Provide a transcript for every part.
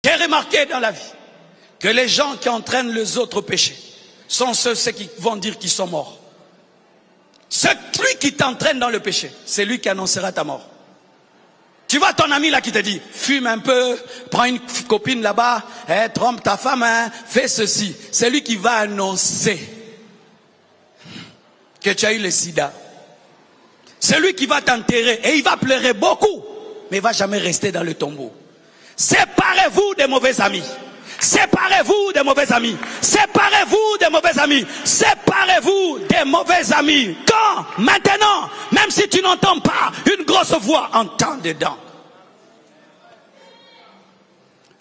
J'ai remarqué dans la vie que les gens qui entraînent les autres au péché sont ceux qui vont dire qu'ils sont morts. Celui qui t'entraîne dans le péché, c'est lui qui annoncera ta mort. Tu vois ton ami là qui te dit, fume un peu, prends une copine là-bas, trompe ta femme, fais ceci. C'est lui qui va annoncer que tu as eu le sida. C'est lui qui va t'enterrer et il va pleurer beaucoup, mais il ne va jamais rester dans le tombeau. Séparez-vous des mauvais amis. Séparez-vous des mauvais amis. Séparez-vous des mauvais amis. Séparez-vous des mauvais amis. Quand? Maintenant. Même si tu n'entends pas une grosse voix, entends dedans.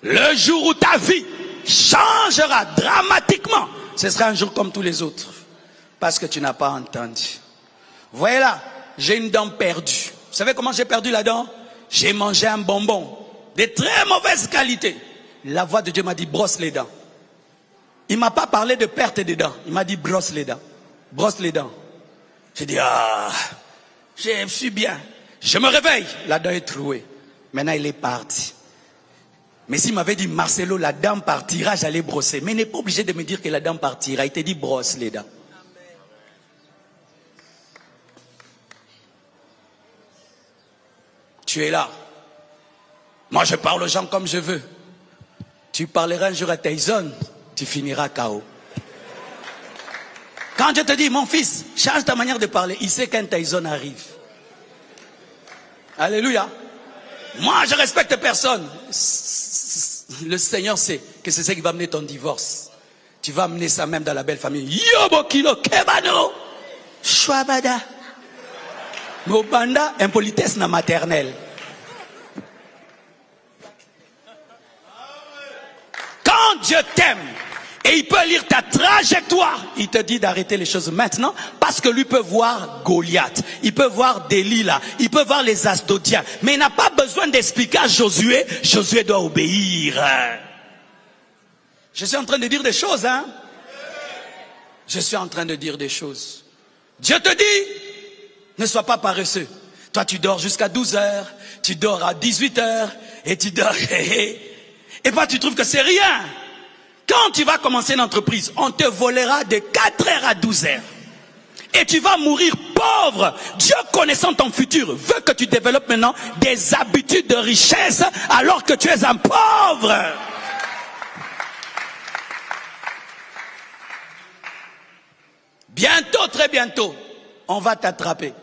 Le jour où ta vie changera dramatiquement, ce sera un jour comme tous les autres. Parce que tu n'as pas entendu. Voyez là, j'ai une dent perdue. Vous savez comment j'ai perdu la dent? J'ai mangé un bonbon de très mauvaise qualité. La voix de Dieu m'a dit, brosse les dents. Il ne m'a pas parlé de perte des dents. Il m'a dit, brosse les dents. Brosse les dents. J'ai dit, je suis bien. Je me réveille. La dent est trouée. Maintenant, il est parti. Mais s'il m'avait dit, Marcelo, la dent partira, j'allais brosser. Mais il n'est pas obligé de me dire que la dent partira. Il te dit, brosse les dents. Tu es là. Moi, je parle aux gens comme je veux. Tu parleras un jour à Tyson, tu finiras KO. Quand je te dis, mon fils, change ta manière de parler, il sait qu'un Tyson arrive. Alléluia. Moi, je respecte personne. Le Seigneur sait que c'est ça qui va amener ton divorce. Tu vas amener ça même dans la belle famille. Yobokilo kebano. Chouabada. Mobanda, impolitesse na maternelle. Quand Dieu t'aime et il peut lire ta trajectoire, il te dit d'arrêter les choses maintenant parce que lui peut voir Goliath, il peut voir Delilah, il peut voir les Asdodiens, mais il n'a pas besoin d'expliquer à Josué. Josué doit obéir. Je suis en train de dire des choses, hein? Je suis en train de dire des choses. Dieu te dit, ne sois pas paresseux. Toi, tu dors jusqu'à 12 heures, tu dors à 18 heures, et tu dors, et pas tu trouves que c'est rien. Quand tu vas commencer une entreprise, on te volera de 4 heures à 12 heures. Et tu vas mourir pauvre. Dieu, connaissant ton futur, veut que tu développes maintenant des habitudes de richesse alors que tu es un pauvre. Bientôt, très bientôt, on va t'attraper.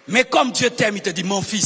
Mais comme Dieu t'aime, il te dit, mon fils,